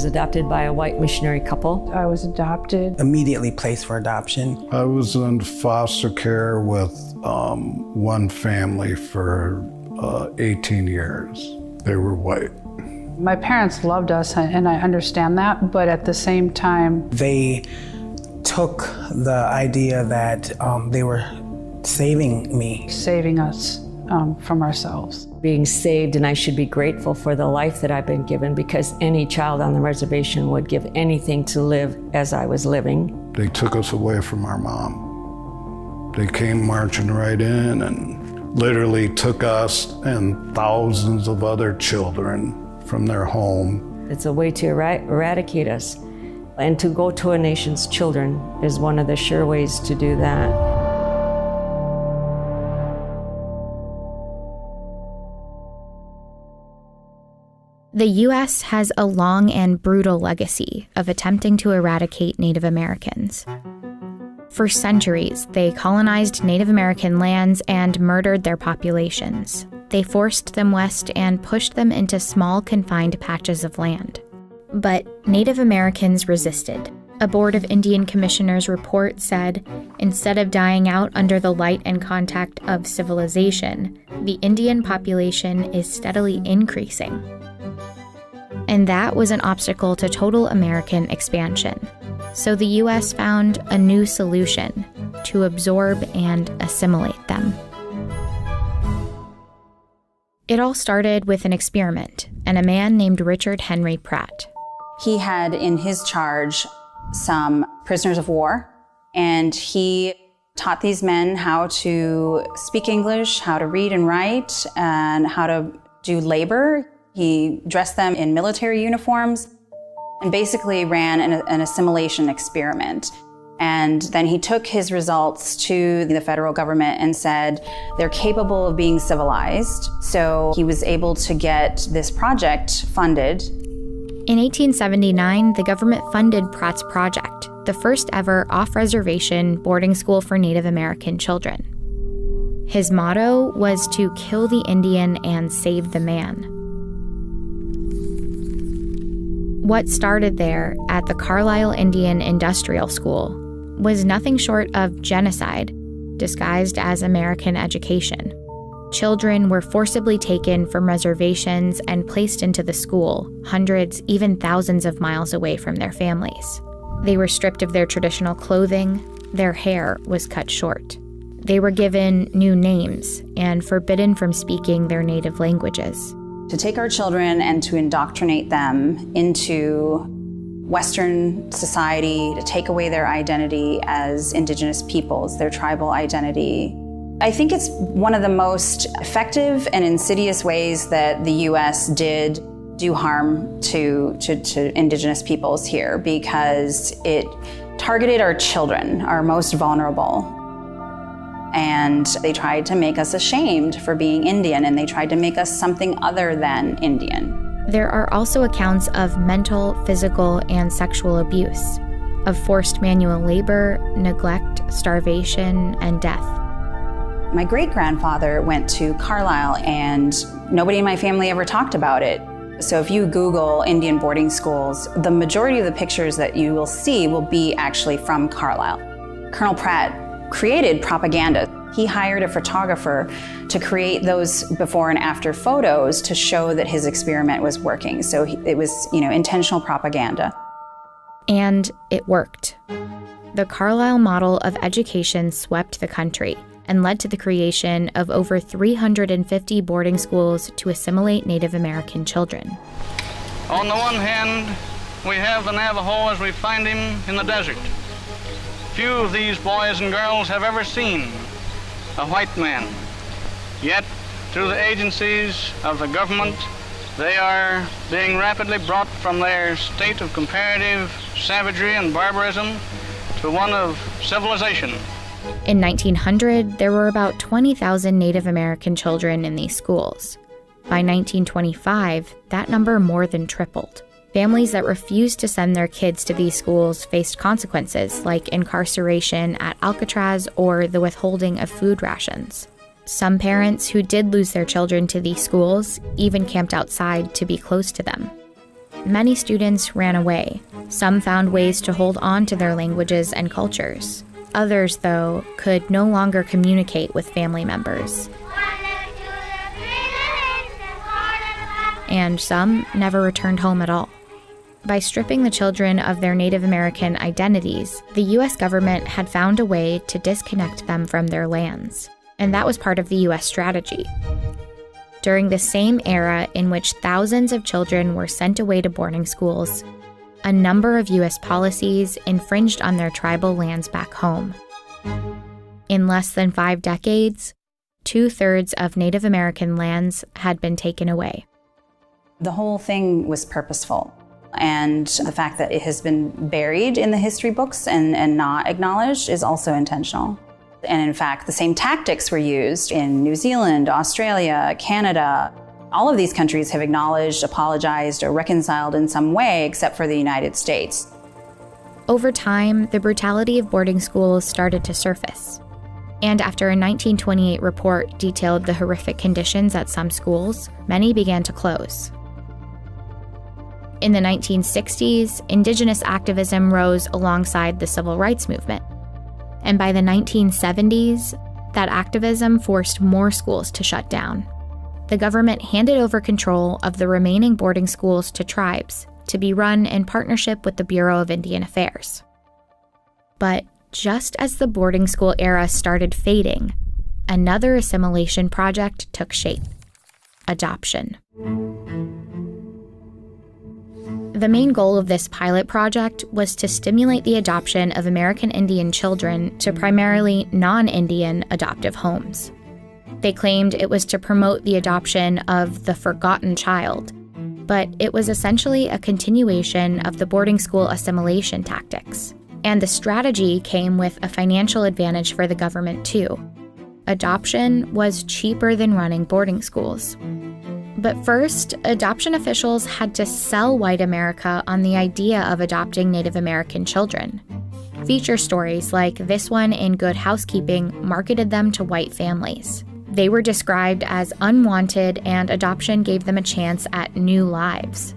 was adopted by a white missionary couple. I was adopted. Immediately placed for adoption. I was in foster care with one family for 18 years. They were white. My parents loved us, and I understand that, but at the same time, they took the idea that they were saving me. Saving us from ourselves. Being saved, and I should be grateful for the life that I've been given, because any child on the reservation would give anything to live as I was living. They took us away from our mom. They came marching right in and literally took us and thousands of other children from their home. It's a way to eradicate us. And to go to a nation's children is one of the sure ways to do that. The U.S. has a long and brutal legacy of attempting to eradicate Native Americans. For centuries, they colonized Native American lands and murdered their populations. They forced them west and pushed them into small, confined patches of land. But Native Americans resisted. A Board of Indian Commissioners report said, instead of dying out under the light and contact of civilization, the Indian population is steadily increasing. And that was an obstacle to total American expansion. So the U.S. found a new solution: to absorb and assimilate them. It all started with an experiment and a man named Richard Henry Pratt. He had in his charge some prisoners of war, and he taught these men how to speak English, how to read and write, and how to do labor. He dressed them in military uniforms and basically ran an assimilation experiment. And then he took his results to the federal government and said, they're capable of being civilized. So he was able to get this project funded. In 1879, the government funded Pratt's project, the first ever off-reservation boarding school for Native American children. His motto was to kill the Indian and save the man. What started there at the Carlisle Indian Industrial School was nothing short of genocide, disguised as American education. Children were forcibly taken from reservations and placed into the school, hundreds, even thousands of miles away from their families. They were stripped of their traditional clothing, their hair was cut short. They were given new names and forbidden from speaking their native languages. To take our children and to indoctrinate them into Western society, to take away their identity as Indigenous peoples, their tribal identity. I think it's one of the most effective and insidious ways that the U.S. did do harm to Indigenous peoples here, because it targeted our children, our most vulnerable. And they tried to make us ashamed for being Indian, and they tried to make us something other than Indian. There are also accounts of mental, physical, and sexual abuse, of forced manual labor, neglect, starvation, and death. My great-grandfather went to Carlisle, and nobody in my family ever talked about it. So if you Google Indian boarding schools, the majority of the pictures that you will see will be actually from Carlisle. Colonel Pratt created propaganda. He hired a photographer to create those before and after photos to show that his experiment was working. So it was, intentional propaganda. And it worked. The Carlisle model of education swept the country and led to the creation of over 350 boarding schools to assimilate Native American children. On the one hand, we have the Navajo as we find him in the desert. Few of these boys and girls have ever seen a white man. Yet, through the agencies of the government, they are being rapidly brought from their state of comparative savagery and barbarism to one of civilization. In 1900, there were about 20,000 Native American children in these schools. By 1925, that number more than tripled. Families that refused to send their kids to these schools faced consequences like incarceration at Alcatraz or the withholding of food rations. Some parents who did lose their children to these schools even camped outside to be close to them. many students ran away. Some found ways to hold on to their languages and cultures. Others, though, could no longer communicate with family members. And some never returned home at all. By stripping the children of their Native American identities, the U.S. government had found a way to disconnect them from their lands. And that was part of the U.S. strategy. During the same era in which thousands of children were sent away to boarding schools, a number of U.S. policies infringed on their tribal lands back home. In less than 5 decades, 2/3 of Native American lands had been taken away. The whole thing was purposeful. And the fact that it has been buried in the history books and not acknowledged is also intentional. And in fact, the same tactics were used in New Zealand, Australia, Canada. All of these countries have acknowledged, apologized, or reconciled in some way, except for the United States. Over time, the brutality of boarding schools started to surface. And after a 1928 report detailed the horrific conditions at some schools, many began to close. In the 1960s, Indigenous activism rose alongside the civil rights movement. And by the 1970s, that activism forced more schools to shut down. The government handed over control of the remaining boarding schools to tribes to be run in partnership with the Bureau of Indian Affairs. But just as the boarding school era started fading, another assimilation project took shape: adoption. The main goal of this pilot project was to stimulate the adoption of American Indian children to primarily non-Indian adoptive homes. They claimed it was to promote the adoption of the forgotten child, but it was essentially a continuation of the boarding school assimilation tactics. And the strategy came with a financial advantage for the government, too. Adoption was cheaper than running boarding schools. But first, adoption officials had to sell white America on the idea of adopting Native American children. Feature stories like this one in Good Housekeeping marketed them to white families. They were described as unwanted, and adoption gave them a chance at new lives.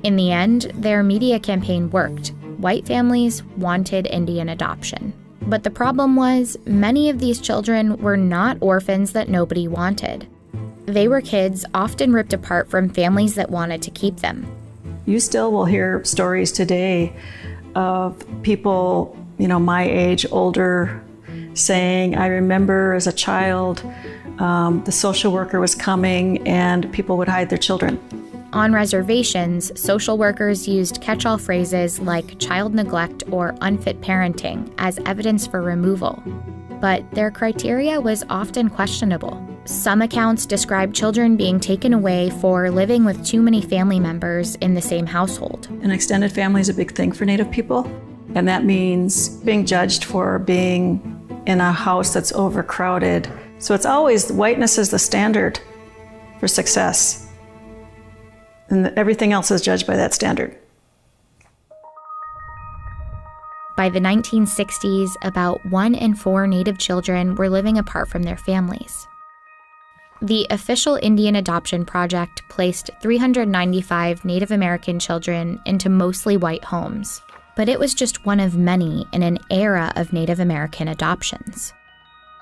In the end, their media campaign worked. White families wanted Indian adoption. But the problem was, many of these children were not orphans that nobody wanted. They were kids often ripped apart from families that wanted to keep them. You still will hear stories today of people, my age, older, saying, I remember as a child, the social worker was coming and people would hide their children. On reservations, social workers used catch-all phrases like child neglect or unfit parenting as evidence for removal. But their criteria was often questionable. Some accounts describe children being taken away for living with too many family members in the same household. An extended family is a big thing for Native people, and that means being judged for being in a house that's overcrowded. So it's always whiteness is the standard for success, and everything else is judged by that standard. By the 1960s, about 1 in 4 Native children were living apart from their families. The official Indian Adoption Project placed 395 Native American children into mostly white homes, but it was just one of many in an era of Native American adoptions.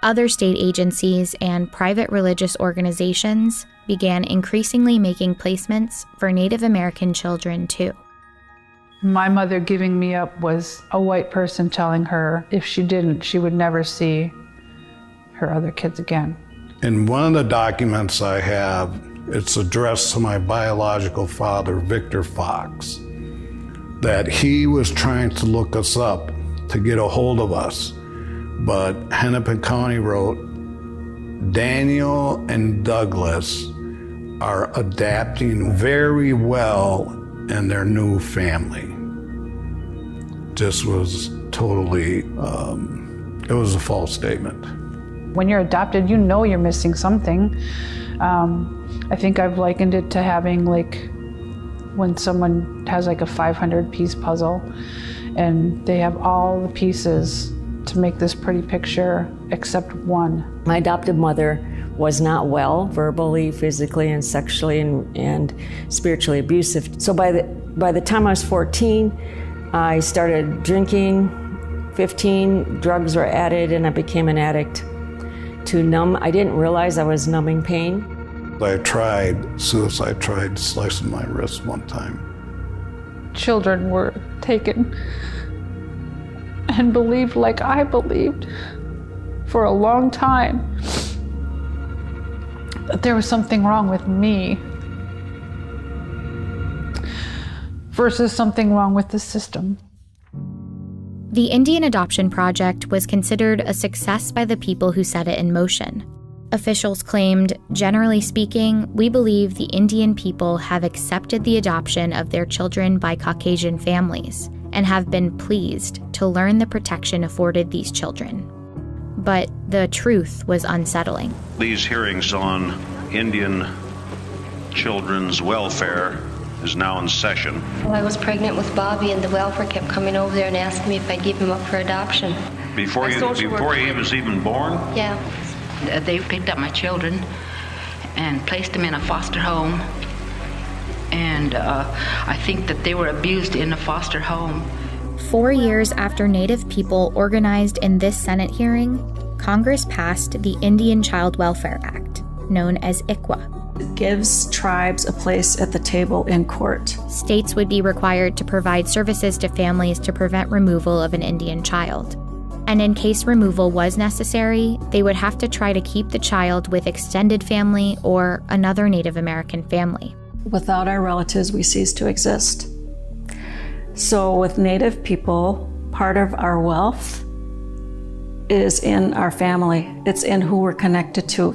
Other state agencies and private religious organizations began increasingly making placements for Native American children, too. My mother giving me up was a white person telling her if she didn't, she would never see her other kids again. In one of the documents I have, it's addressed to my biological father, Victor Fox, that he was trying to look us up to get a hold of us. But Hennepin County wrote, Daniel and Douglas are adapting very well in their new family. Just was totally, it was a false statement. When you're adopted, you know you're missing something. I think I've likened it to having when someone has a 500-piece puzzle and they have all the pieces to make this pretty picture except one. My adoptive mother was not well, verbally, physically, and sexually, and spiritually abusive. So by By the time I was 14, I started drinking. 15, drugs were added, and I became an addict to numb. I didn't realize I was numbing pain. I tried suicide, tried slicing my wrist one time. Children were taken and believed like I believed for a long time that there was something wrong with me versus something wrong with the system. The Indian Adoption Project was considered a success by the people who set it in motion. Officials claimed, generally speaking, we believe the Indian people have accepted the adoption of their children by Caucasian families and have been pleased to learn the protection afforded these children. But the truth was unsettling. These hearings on Indian children's welfare is now in session. Well, I was pregnant with Bobby, and the welfare kept coming over there and asking me if I'd give him up for adoption. Before he was even born? Yeah. They picked up my children and placed them in a foster home. And I think that they were abused in a foster home. 4 years after Native people organized in this Senate hearing, Congress passed the Indian Child Welfare Act, known as ICWA. It gives tribes a place at the table in court. States would be required to provide services to families to prevent removal of an Indian child. And in case removal was necessary, they would have to try to keep the child with extended family or another Native American family. Without our relatives, we cease to exist. So with Native people, part of our wealth is in our family. It's in who we're connected to.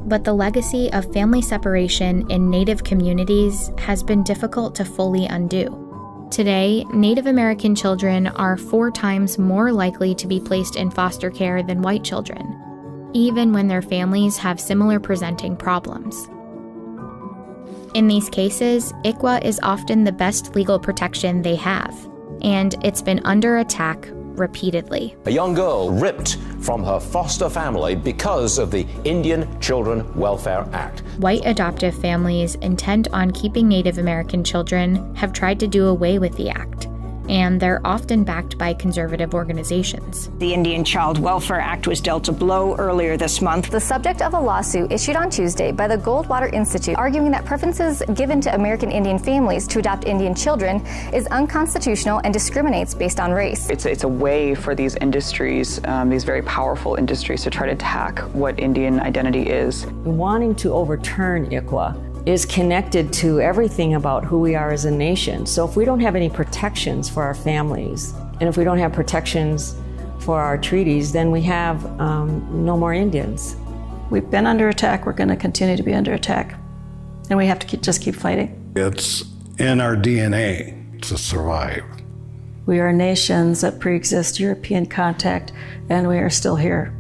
But the legacy of family separation in Native communities has been difficult to fully undo. Today, Native American children are 4 times more likely to be placed in foster care than white children, even when their families have similar presenting problems. In these cases, ICWA is often the best legal protection they have, and it's been under attack repeatedly. A young girl ripped from her foster family because of the Indian Children Welfare Act. White adoptive families intent on keeping Native American children have tried to do away with the act, and they're often backed by conservative organizations. The Indian Child Welfare Act was dealt a blow earlier this month. The subject of a lawsuit issued on Tuesday by the Goldwater Institute, arguing that preferences given to American Indian families to adopt Indian children is unconstitutional and discriminates based on race. It's a way for these industries, these very powerful industries, to try to attack what Indian identity is. Wanting to overturn ICWA is connected to everything about who we are as a nation. So if we don't have any protections for our families, and if we don't have protections for our treaties, then we have no more Indians. We've been under attack, we're going to continue to be under attack. And we have to just keep fighting. It's in our DNA to survive. We are nations that pre-exist European contact, and we are still here.